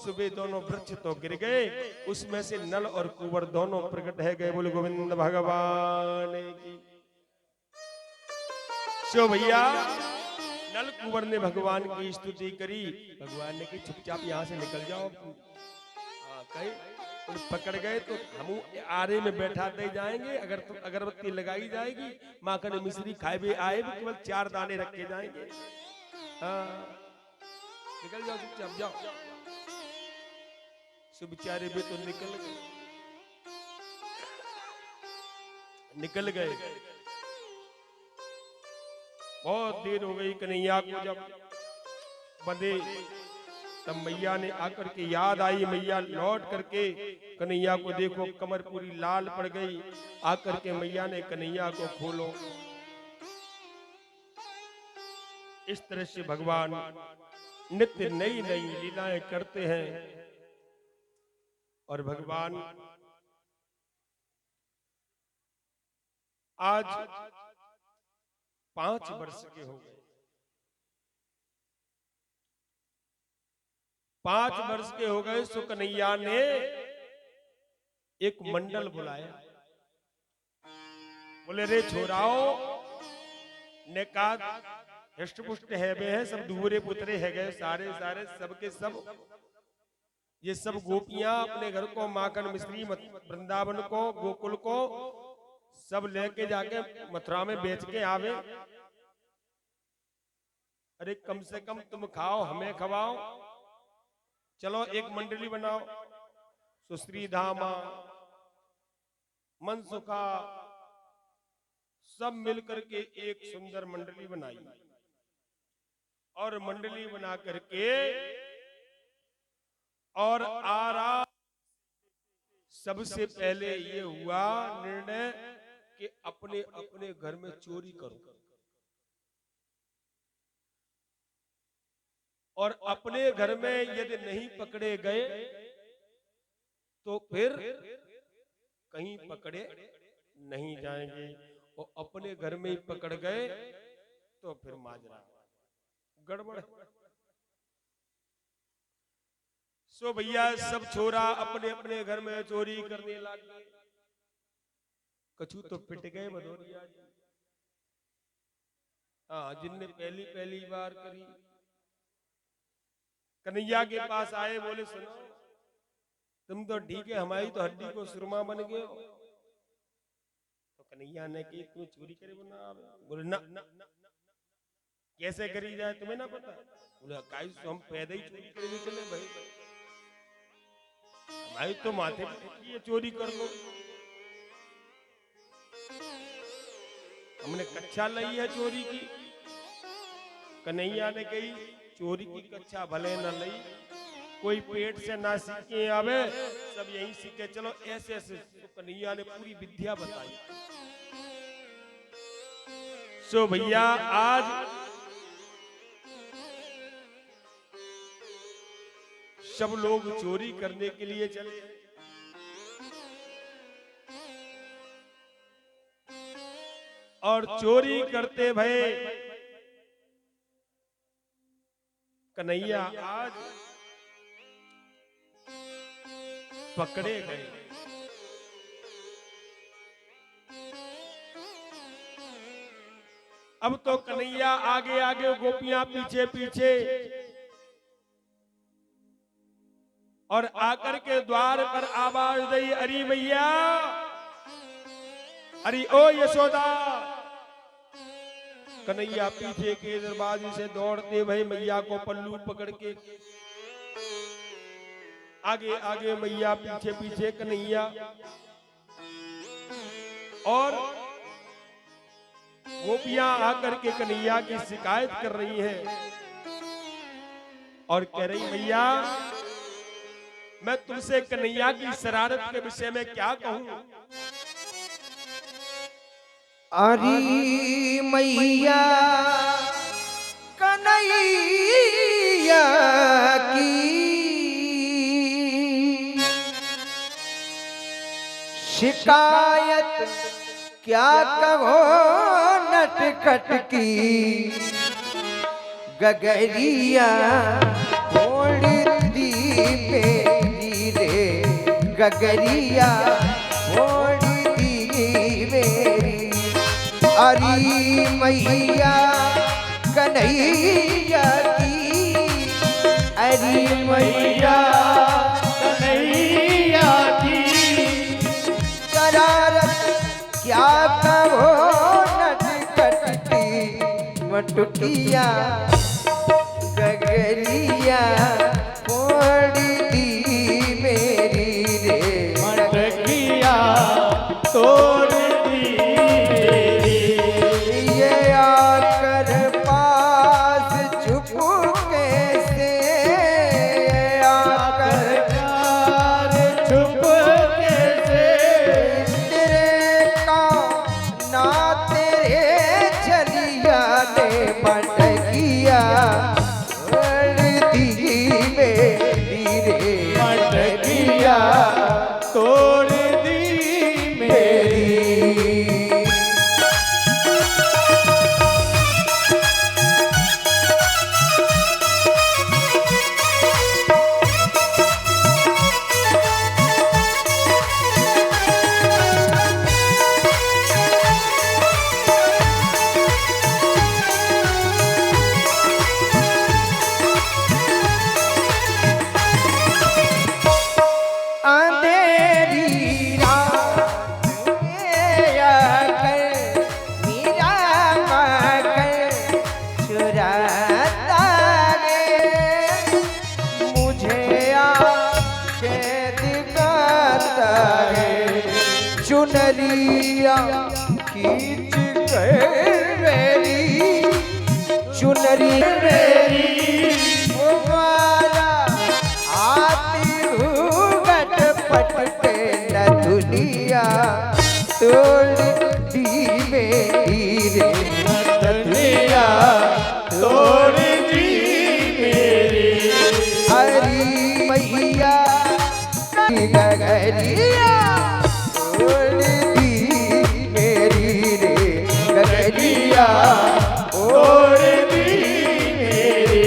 सुबह दोनों वृक्ष तो गिर गए, उसमें से नल और कुबर दोनों प्रकट है गए। बोले गोविंद भगवान की। सो भैया नल कुंवर ने भगवान की स्तुति करी, भगवान ने की चुपचाप यहाँ से निकल जाओ। कहीं पकड़ गए तो हम आरे में बैठा दे जाएंगे, अगर तो अगरबत्ती लगाई जाएगी, माखन मिश्री खाए भी आए भी केवल 4 दाने रखे जाएंगे। निकल जाओ चुपचाप जाओ। सो बेचारे भी तो निकल गए। बहुत देर हो गई कन्हैया को जब बंधे, तब मैया ने आकर के याद आई। मैया लौट करके कन्हैया को देखो, कमर पूरी लाल पड़ गई। आकर के मैया ने कन्हैया को खोलो। इस तरह से भगवान नित्य नई नई लीलाएं करते हैं। और भगवान आज 5 वर्ष के हो गए। 5 वर्ष के हो गए। सो कन्हैया ने एक मंडल बुलाया। बोले रे छोराओ, ने कहा हृष्ट पुष्ट है वे है, सब दूरे पुतरे है गए, सारे सारे सबके सब, ये सब गोपियां अपने घर को माखन मिश्री वृंदावन को गोकुल को सब लेके जाके मथुरा में बेच के आवे। अरे कम से कम तुम खाओ, हमें खवाओ, चलो एक मंडली बनाओ। सुश्री धामा मनसुखा सब मिलकर के एक सुंदर मंडली बनाई। और मंडली बना करके और आराम, सबसे पहले ये हुआ निर्णय कि अपने अपने घर में चोरी करो और अपने घर में यदि नहीं पकड़े गए तो फिर कहीं पकड़े नहीं जाएंगे, और अपने घर में ही पकड़ गए तो फिर माजरा गड़बड़। सो भैया सब छोरा अपने अपने घर में चोरी करने लगे, कछु तो पिट गए भदौरिया जी। हाँ, जिनने पहली पहली बार करी कन्हैया के पास आए, बोले सुनो तुम तो ठीक है, हमारी तो हड्डी को सुरमा बन गए हो। तो कन्हैया ने कि तू चोरी करे बोला, बोले ना कैसे करी जाए तुम्हें ना पता। बोले काई तो हम पैदा ही चोरी करने चले भाई, हमारी तो माथे पे ये चोरी कर लो, हमने कक्षा ली है चोरी की। कन्हैया ने कही चोरी की कक्षा भले न लई, कोई पेट से ना सीखे आवे, सब यहीं सीखे चलो, ऐसे ऐसे। तो कन्हैया ने पूरी विद्या बताई। सो भैया आज सब लोग चोरी करने के लिए चले, और चोरी करते भय कन्हैया आज पकड़े गए। अब तो कन्हैया आगे आगे, गोपियां पीछे पीछे, और आकर के द्वार पर आवाज दी, अरे भैया, अरे ओ यशोदा। कन्हैया पीछे के दरवाजे से दौड़ते भई मैया को पल्लू पकड़ के, आगे आगे मैया, पीछे पीछे कन्हैया, और गोपियां आकर के कन्हैया की शिकायत कर रही हैं और कह रही मैया मैं तुमसे कन्हैया की शरारत के विषय में क्या कहूं। अरे मैया कन्हैया की शिकायत क्या कहो नटखट की, गगरिया दी मेरी रे, गगरिया दी मेरी। अरे मैया कन्हैया की, अरे मैया कन्हैया की शरारत क्या कहो नटखट की, मटुकिया गगरिया दी मेरी रे, मटकिया तोड़ दी मेरी। ये आकर पास चुपके से, आकर चुपके से तेरे का ना तेरे चलिया ने मटकिया दी मेरी रे, मटकिया तोड़ दी मेरी। अंधेरी रात में आकर मेरा मगर चुराता है, मुझे आके दिखाता है, चुनरिया खींच कर मेरी, चुनरी मेरी आती हूँ गटपट पे न दुनिया तोड़ दी मेरी रे नथनिया तोड़ दी मेरी। हरी मैया गगरिया तोड़ दी मेरी रे गगरिया तोड़ दी मेरी।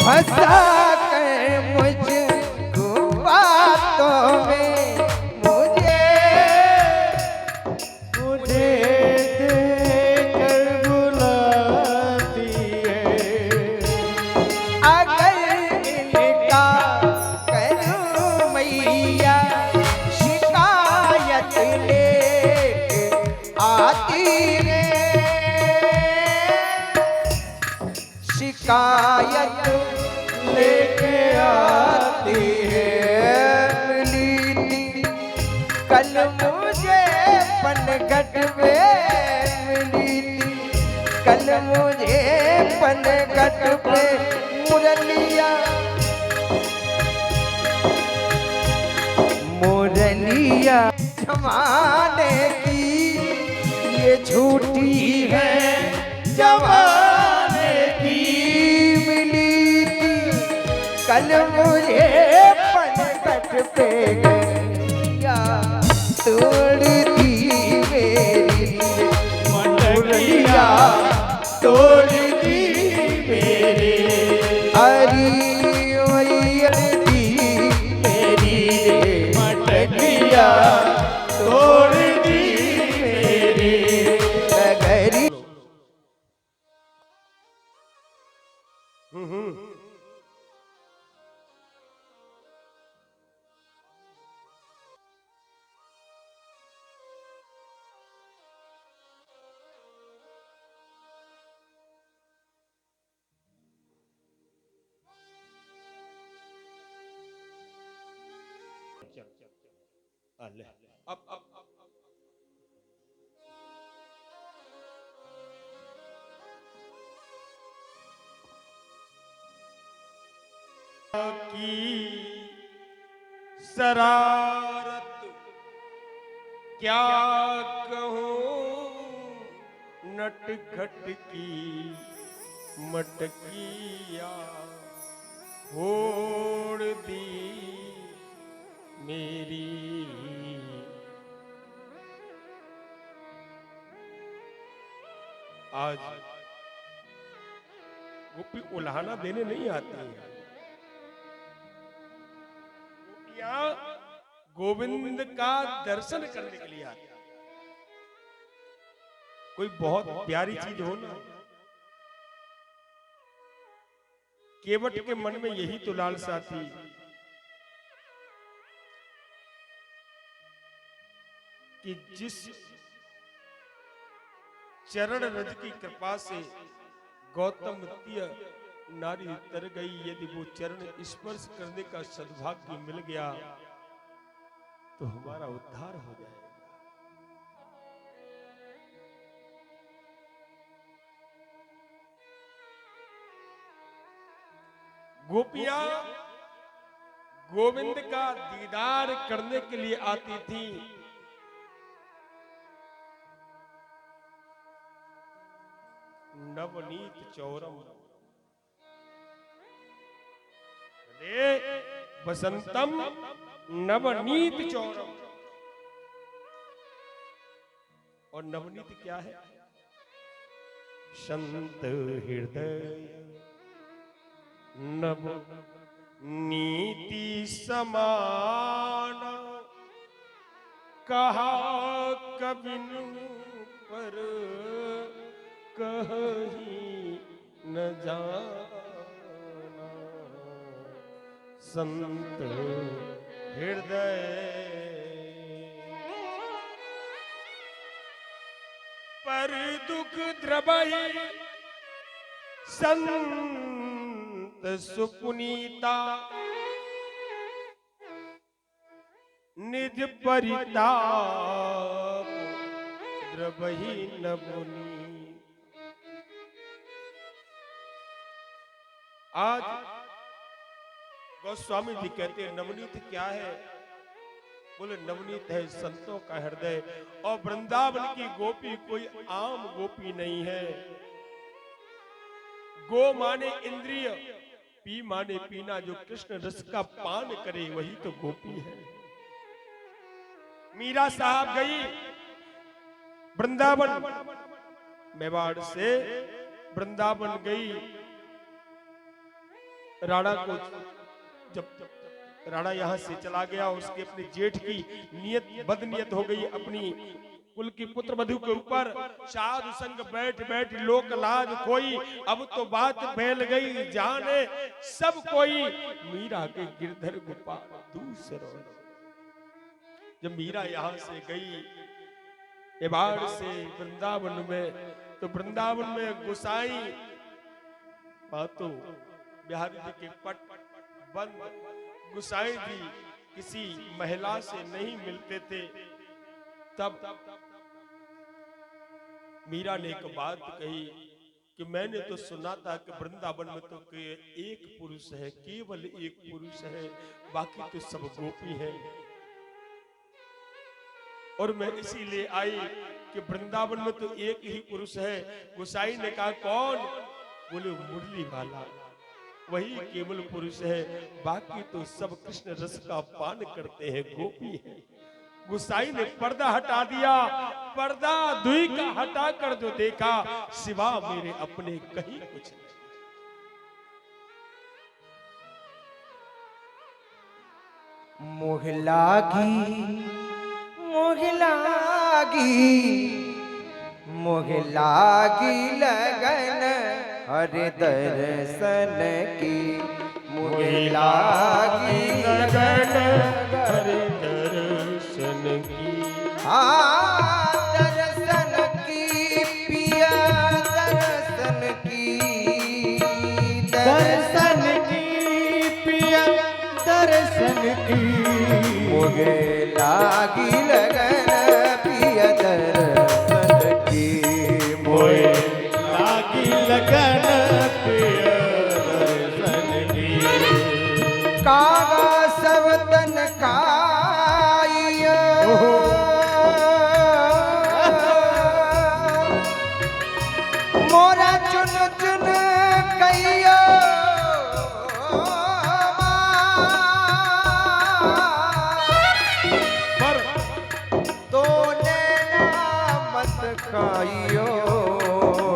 फंसा कर मुझको बातों में मुझे देखकर बुलाती है। अगर इनका करूं मैया शिकायत ले आती रे शिकायत लेके आती है। मिली थी कल मुझे पनघट में मिली थी कल मुझे पनघट पे मुरलिया मुरलिया जमाने की ये झूठी है जमाने की मिली थी कल मुझे पनघट पे गैया तोड़ दी मेरी मटकिया तोड़ दी मेरी। हरी दी मेरी रे मटकिया तोड़ दी मेरी। गगरी अब की शरारत क्या कहूँ नटखट की मटकिया फोड़ दी मेरी। आज गोपी उल्हाना देने नहीं आती है, गोपियां गोविंद का दर्शन करने के लिए आती है। कोई बहुत प्यारी चीज हो ना, केवट के मन में यही तो लालसा थी कि जिस चरण रज की कृपा से गौतम नारी तर गई, यदि वो चरण स्पर्श करने का सद्भाग्य मिल गया तो हमारा उद्धार हो जाएगा। गोपियां गोविंद का दीदार करने के लिए आती थी। नवनीत चौरम रे वसंतम नवनीत चौरम। और नवनीत क्या है? संत हृदय नव नीति समान, कहा कबिनु पर कहीं न जाना। संत हृदय पर दुख द्रवहि संत सुपुनीता, निज परिताप द्रवहि न मुनि। आज गोस्वामी जी कहते हैं नवनीत क्या है? बोले नवनीत है संतों का हृदय। और वृंदावन की गोपी कोई आम गोपी नहीं है। गो माने इंद्रिय, पी माने पीना। जो कृष्ण रस का पान करे वही तो गोपी है। मीरा साहब गई वृंदावन, मेवाड़ से वृंदावन गई। राणा को जब राणा यहां से चला गया, उसके अपने जेठ की नियत बदनियत हो गई अपनी कुल की पुत्र वधु के ऊपर। साधु संग बैठ बैठ लोक लाज कोई, अब तो बात फैल गई जाने सब कोई। मीरा के गिरधर गोपाल दूसरो। जब मीरा यहां से गई एबाड़ से वृंदावन में, तो वृंदावन में गोसाई बातों बिहारी जी के पट बंद। गोसाई जी किसी महिला से नहीं मिलते थे। तब मीरा ने एक बात कही कि मैंने तो सुना था कि वृंदावन में तो एक पुरुष है, केवल एक पुरुष है, बाकी तो सब गोपी है। और मैं इसीलिए आई कि वृंदावन में तो एक ही पुरुष है। गोसाई ने कहा कौन? बोले मुरली वाला, वही केवल पुरुष है, बाकी तो सब कृष्ण रस का पान करते हैं, गोपी है। गोसाई ने पर्दा हटा दिया। पर्दा दुई का हटा कर जो देखा, सिवा मेरे अपने कहीं कुछ नहीं। मोह लागी मोह लागी मोह लागी लगन हरि दर्शन की। मोह लागी लगन हरि दर्शन की। दर्शन की पिया दर्शन की। दर्शन की पिया दर्शन की। मोहे लागी लगन पिया दर्शन की। मोहे लागी लगन पिया दर्शन की। कागा सब तन काइयो, मोरा चुन चुन कइयो। तो नैना मत खाइयो।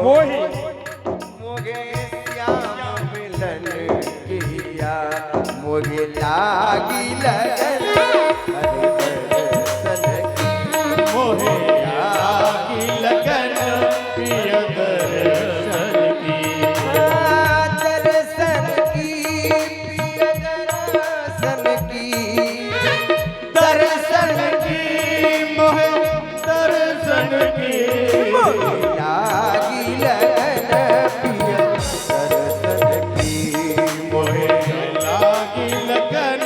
मोही मोगे श्याम मिलन किया। मोगे लागी लगन हरि दर्शन की। मोहे लागी लगन पिया दर्शन की। दर्शन की पिया दर्शन की। दर्शन की मोहे दर्शन की। लागी लगन पिया दर्शन की। मोहे लागी लगन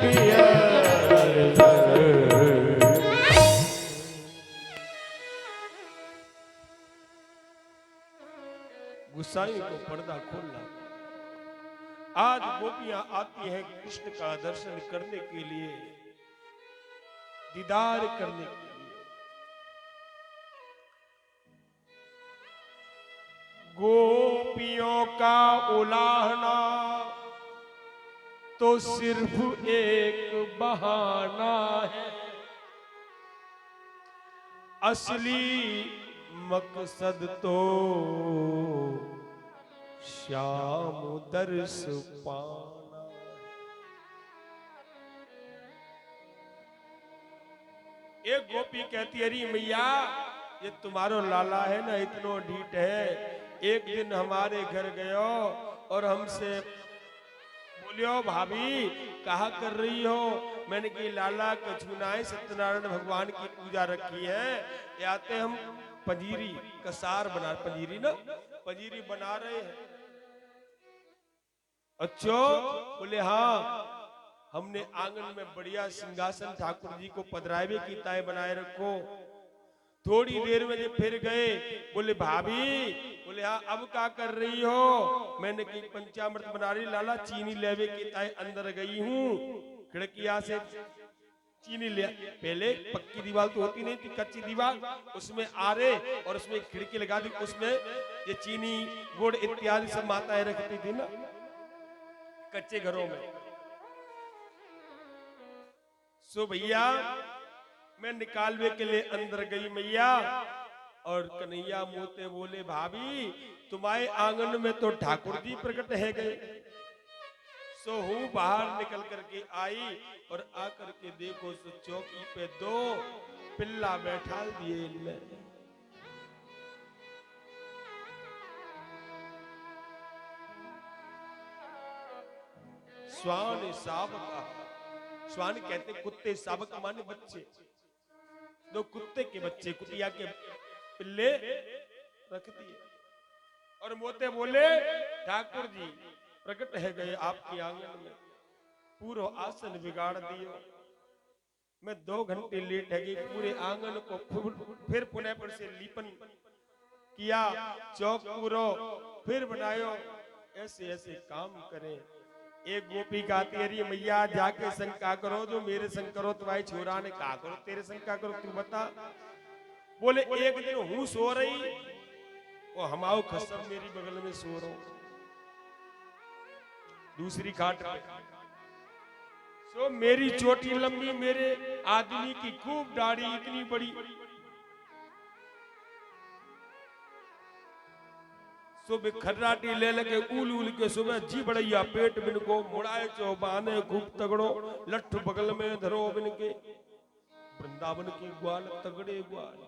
पिया दर्शन। गुसाई को पर्दा खोलना। आज गोपियां आती हैं कृष्ण का दर्शन करने के लिए, दीदार करने के लिए। गोपियों का उलाहना तो सिर्फ एक बहाना है, असली मकसद तो श्याम दर्श पाना। एक गोपी कहती है अरे मैया ये तुम्हारो लाला है ना इतनो ढीठ है। एक दिन हमारे घर गयो और हमसे बोलियो भाभी कहा कर रही हो? मैंने कही लाला कछुनाए सत्यनारायण भगवान की पूजा रखी है, आते हम पंजीरी का सार बना, पंजीरी ना पंजीरी बना रहे हैं। अच्छा बोले हाँ। हमने आंगन में बढ़िया सिंहासन ठाकुर जी को पधरावे की ताय बनाए रखो। थोड़ी देर में जब फिर गए, बोले भाभी, बोले हाँ अब क्या कर रही हो? मैंने की पंचामृत बना रही लाला, चीनी लेवे की ताय अंदर गई हूँ। खिड़किया से चीनी ले, पहले पक्की दीवार तो होती नहीं थी, कच्ची दीवार, उसमें आरे और उसमें खिड़की लगा दी, उसमें ये चीनी गुड़ इत्यादि सब माताएं रखती थी ना कच्चे घरों में। सो भैया मैं निकालवे के लिए अंदर गई मैया, और कन्हैया मोते बोले भाभी तुम्हारे आंगन में तो ठाकुर जी प्रकट है गए। सो हूँ बाहर निकल करके आई और आकर के देखो सो चौकी पे दो पिल्ला बैठा दिए इनमें। स्वान सावक, स्वान कहते कुत्ते, सावक माने बच्चे, दो कुत्ते के बच्चे, कुतिया के पिल्ले रख दिए। और मोते बोले ठाकुर जी प्रकट है गए आपके आंगन में, पूरा आसन बिगाड़ दियो। मैं 2 घंटे लेट है गई, पूरे आंगन को फिर पुनः पर से लीपन किया, चौक पूरो फिर बनायो। ऐसे ऐसे काम करें। एक गोपी गाती है मैया जाके शंका करो, जो मेरे संग करो तुम्हारी छोरा ने कहा करो तेरे संग का करो तू बता। बोले एक दिन हूं सो रही और हमाओ खसम मेरी बगल में सो रहा हूं दूसरी खाट पे। सो मेरी चोटी लंबी, मेरे आदमी की खूब दाढ़ी इतनी बड़ी। सुबह खर्राटी ले लगे उल उल के, सुबह जी बढ़िया पेट बिन को मुड़ाए चो बाने खूब तगड़ो, लठ बगल में धरो बिन के। वृंदावन के ग्वाल तगड़े ग्वाल,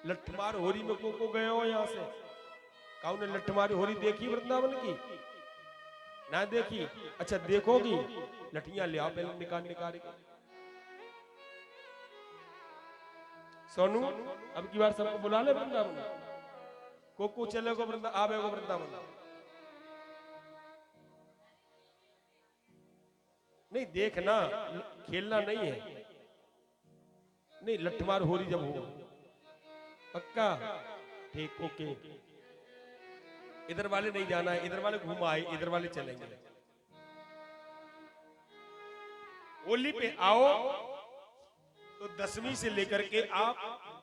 लठमार होरी में को गए हो यहाँ से? कौन ने लठमार होरी देखी वृंदावन की? ना देखी? अच्छा देखोगी, लठियां ले आओ पहले निकाल के। सोनू अब की बार सबको बुला ले वृंदावन, को चलेगो वृंदावन, आवेगो वृंदावन। नहीं देखना, खेलना नहीं है, नहीं लठमार हो रही जब हो पक्का ठीक ओके। इधर वाले नहीं जाना है, इधर वाले घुमा आए, इधर वाले चलेंगे। होली पे आओ तो 10वीं से लेकर के आप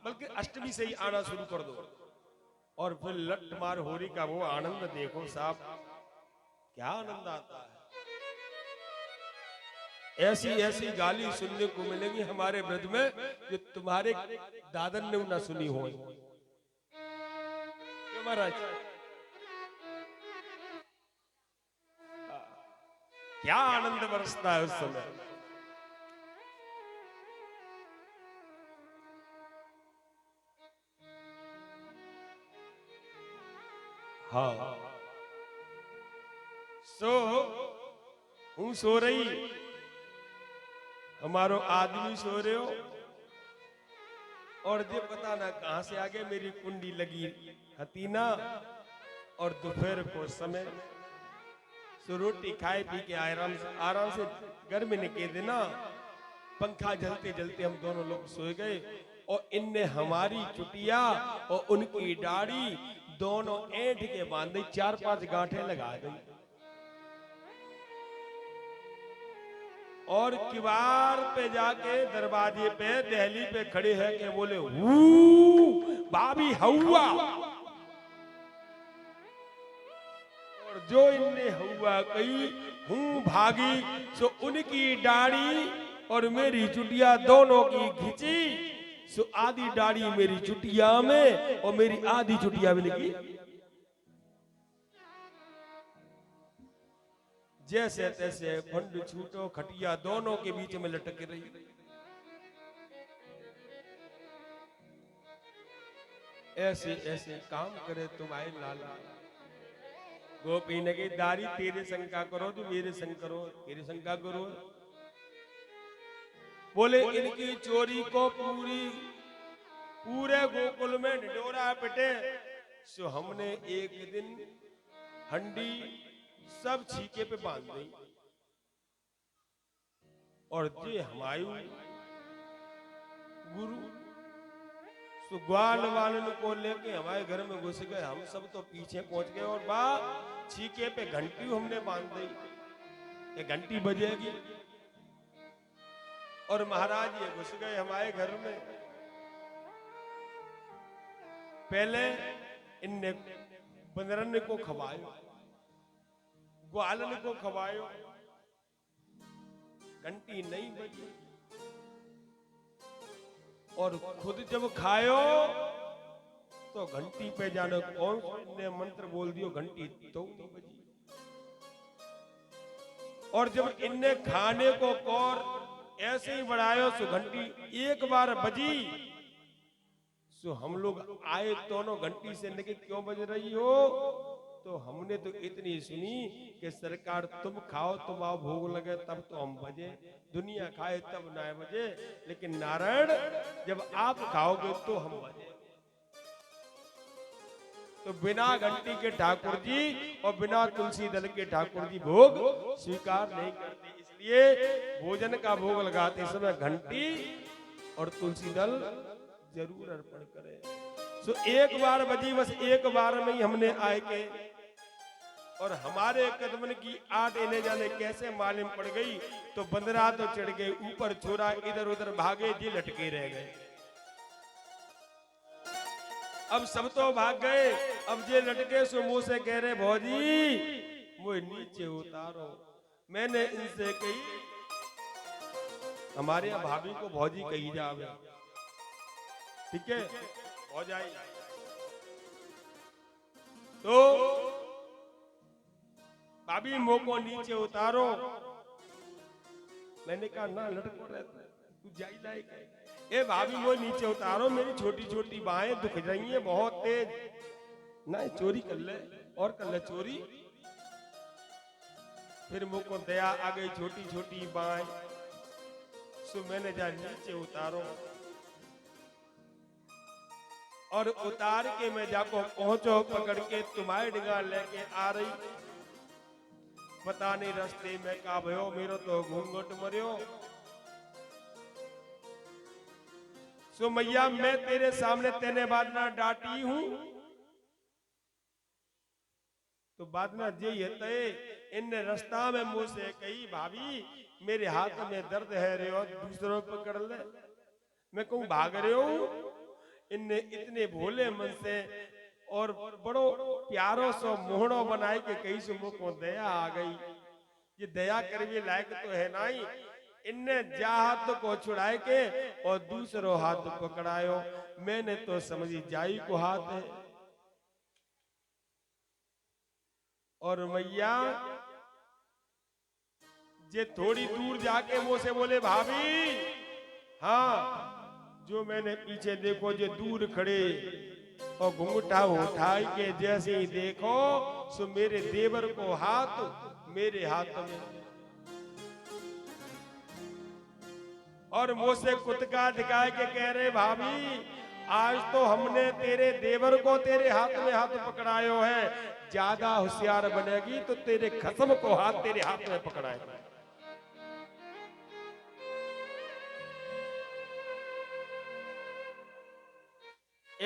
बल्कि अष्टमी से ही आना शुरू कर दो, और फिर लठमार होरी का वो आनंद देखो साहब, क्या आनंद आता है। ऐसी ऐसी गाली सुनने को मिलेगी हमारे ब्रज में जो तुम्हारे दादन ने ना सुनी हो। महाराज क्या आनंद बरसता है उस समय। हाँ हूं सो रही, हमारो आदमी सो रहे हो, और ये पता ना कहां से आगे मेरी कुंडी लगी हतीना, और दोपहर को समय सो रोटी खाए पी के आराम से घर में निकल देना, पंखा जलते जलते हम दोनों लोग सो गए, और इनने हमारी चुटिया और उनकी दाढ़ी दोनों ऐंठ के बांधे, 4-5 गांठें लगा गई, और किवार पे जाके दरवाजे पे दहली पे खड़े हैं के बोले भाभी हवा, और जो इनने हवा कही हूं भागी, सो उनकी दाढ़ी और मेरी चुटिया दोनों की खींची, सो आधी दाढ़ी मेरी चुटिया में और मेरी आधी चुटिया में लगी। जैसे तैसे फंड छूटो, खटिया दोनों के बीच में लटक रही। ऐसे ऐसे काम करे तुम्हारे लाला। गोपी ने की दारी तेरे शंका करो, तो मेरे संग करो, तेरे शंका करो। बोले इनकी चोरी को पूरे गोकुल में ढिढोरा पिटे, सो हमने एक दिन हंडी सब छीके पे बांध दी, और जे हमायू गुरु तो ग्वाल वालन को लेके हमारे घर में घुस गए। हम सब तो पीछे पहुंच गए और बा छीके पे घंटी हमने बांध दी, ये घंटी बजेगी। और महाराज ये घुस गए हमारे घर में। पहले इनने बंदरन को खवायो, ग्वालन को खवायो, घंटी नहीं बजी। और खुद जब खायो तो घंटी पे जाने कौन ने मंत्र बोल दियो, घंटी तो नहीं बजी। और जब इनने खाने को और ऐसे ही बढ़ायो सो घंटी एक बार बजी। सो हम लोग आए दोनों घंटी से लेके क्यों बज रही हो? तो हमने तो इतनी सुनी कि सरकार तुम खाओ तुम आओ भोग लगे तब तो हम बजे, दुनिया खाए तब ना बजे, लेकिन नारायण जब आप खाओगे तो हम बजे। तो बिना घंटी के ठाकुर जी और बिना तुलसी दल के ठाकुर जी भोग स्वीकार नहीं करते। इसलिए भोजन का भोग लगाते समय घंटी और तुलसी दल जरूर अर्पण करें। सो एक बार बजी, बस एक बार में ही हमने आए के और हमारे कदमन की आठ इन्हें जाने कैसे मालूम पड़ गई। तो बंदरा तो चढ़ गए ऊपर, छोरा इधर उधर भागे, जी लटके रह गए। अब सब तो भाग गए, अब जे लटके सो मुंह से कह रहे भौजी मुझे नीचे उतारो। मैंने इनसे कही, हमारे यहाँ भाभी को भौजी कही जावे, ठीक है भौजाई। तो भाभी मुंह को नीचे उतारो। मैंने कहा ना लटको रहता तू जाई लायक है। ए भाभी मुझे नीचे उतारो, मेरी छोटी छोटी बाहें दुख रही हैं बहुत तेज। ना चोरी कर ले और कर ले चोरी। फिर मुंह को दया आ गई, छोटी छोटी बाहें। सो मैंने जा नीचे उतारो और उतार के मैं जाको पहुंचो, पकड़ के तुम्हारी डिगा लेके आ रही। पता नहीं रास्ते में का भयो, मेरो तो घूंघट मरियो। सो मैया मैं तेरे सामने तेने बाद ना डांटी हूं, तो बाद में जे ये इन रास्ता में मुंह से कही भाभी मेरे हाथ में दर्द है रे और दूसरों पकड़ ले। मैं कहूं भाग रहे हो। इनने इतने भोले मन से और बड़ो प्यारो सो मोहड़ो बनाए के कहीं से मुंह को दया आ गई। ये दया करने लायक तो है ना ही। इनने जा हाथ को छुड़ाए के और दूसरो हाथ पकड़ायो। मैंने तो समझी जाई को हाथ है। और मैया जे थोड़ी दूर जाके मुंह से बोले भाभी, हाँ जो मैंने पीछे देखो जो दूर खड़े और घुंघटा उठाई के जैसे ही देखो सो मेरे देवर को हाथ मेरे हाथ में। और मुंह से कुतका दिखाए के कह रहे भाभी आज तो हमने तेरे देवर को तेरे हाथ में हाथ पकड़ायो है, ज्यादा होशियार बनेगी तो तेरे खसम को हाथ तेरे हाथ में पकड़ाएगा।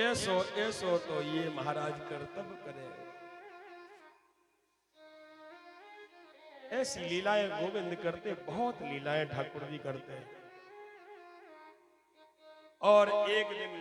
ऐसो ऐसो तो ये महाराज कर्तव्य करे। ऐसी लीलाएं गोविंद करते, बहुत लीलाएं ठाकुर जी करते हैं। और एक दिन